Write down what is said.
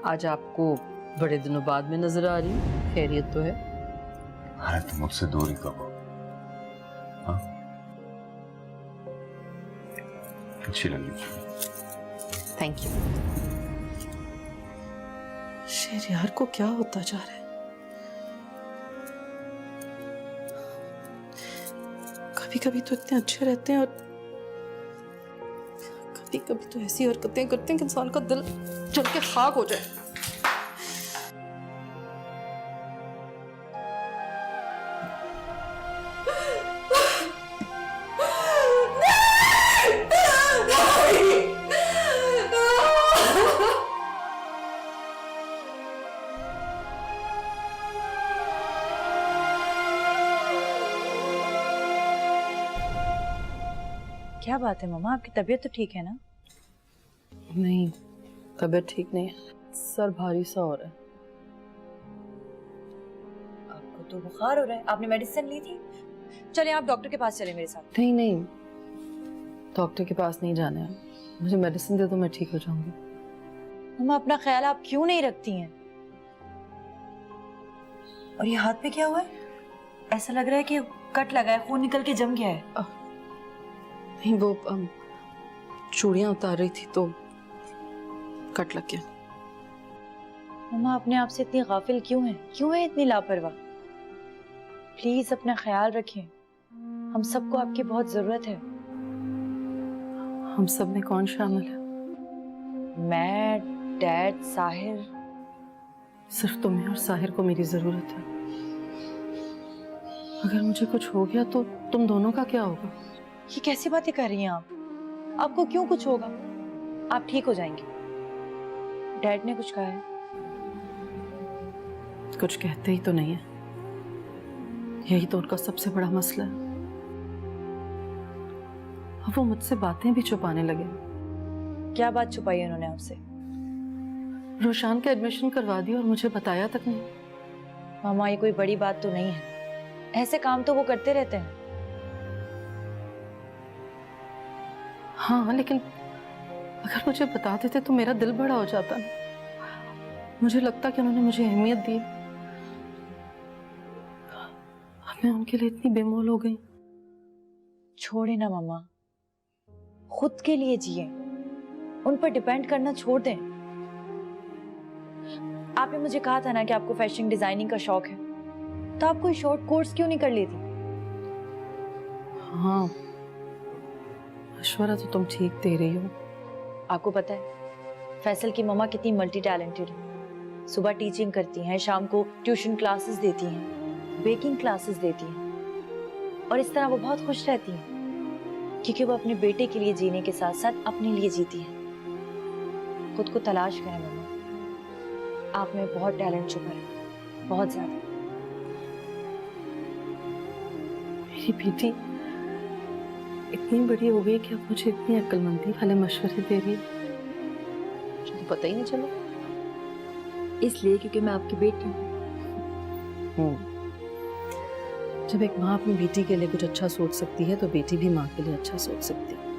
आज आपको बड़े दिनों बाद में नजर आ रही हूँ, खैरियत तो है? अरे तुम मुझसे दूर ही कहो। हाँ, अच्छी लगी। Thank you. शहरयार को क्या होता जा रहा है? कभी कभी तो इतने अच्छे रहते हैं और कभी कभी तो ऐसी हरकतें करते हैं कि इंसान का दिल जल के खाक हो जाए। क्या बात है मम्मा, आपकी तबीयत तो ठीक है ना? नहीं, तबीयत ठीक नहीं है, सर भारी सा हो रहा है। आपको तो बुखार हो रहा है, आपने मेडिसिन ली थी? चले आप डॉक्टर के पास चले मेरे साथ। नहीं नहीं, डॉक्टर के पास नहीं जाना है, मुझे मेडिसिन दे दो, मैं ठीक हो जाऊंगी। मम्मा अपना ख्याल आप क्यों नहीं रखती हैं? और ये हाथ पे क्या हुआ है? ऐसा लग रहा है कि कट लगा है, खून निकल के जम गया है। नहीं, वो चूड़ियां उतार रही थी तो कट लग गया। मम्मा अपने आप से इतनी गाफिल क्यों है? क्यों है इतनी लापरवाह? प्लीज अपना ख्याल रखें, हम सबको आपकी बहुत जरूरत है। हम सब में कौन शामिल है? मैं, डैड, साहिर। सिर्फ तुम्हें और साहिर को मेरी जरूरत है। अगर मुझे कुछ हो गया तो तुम दोनों का क्या होगा? ये कैसी बातें कर रही हैं आप? आपको क्यों कुछ होगा? आप ठीक हो जाएंगे। डैड ने कुछ कहा है? कुछ कहते ही तो नहीं है, यही तो उनका सबसे बड़ा मसला है। अब वो मुझसे बातें भी छुपाने लगे। क्या बात छुपाई है उन्होंने आपसे? रोशान का एडमिशन करवा दिया और मुझे बताया तक नहीं। मामा ये कोई बड़ी बात तो नहीं है, ऐसे काम तो वो करते रहते हैं। हाँ, लेकिन अगर मुझे बता देते तो मेरा दिल बड़ा हो जाता ना। मुझे लगता कि उन्होंने मुझे अहमियत दी, अब मैं उनके लिए इतनी बेमोल हो गई। छोड़े ना मामा, खुद के लिए जिए, उन पर डिपेंड करना छोड़ दें। आपने मुझे कहा था ना कि आपको फैशन डिजाइनिंग का शौक है, तो आप कोई शॉर्ट कोर्स क्यों नहीं कर लेती? हाँ, मशवरा तो तुम ठीक दे रही हो। आपको पता है फैसल की मम्मा कितनी मल्टी टैलेंटेड है। सुबह टीचिंग करती हैं, शाम को ट्यूशन क्लासेस देती हैं, बेकिंग क्लासेस देती हैं, और इस तरह वो बहुत खुश रहती हैं क्योंकि वो अपने बेटे के लिए जीने के साथ साथ अपने लिए जीती हैं। खुद को तलाश करें मम्मा, आप में बहुत टैलेंट छुपा है, बहुत ज्यादा। मेरी बेटी इतनी बड़ी हो गई कि अब मुझे इतनी अक्लमंदी वाले मशवरे दे रही है, मुझे तो पता ही नहीं चला। इसलिए क्योंकि मैं आपकी बेटी हूँ। जब एक माँ अपनी बेटी के लिए कुछ अच्छा सोच सकती है तो बेटी भी माँ के लिए अच्छा सोच सकती है।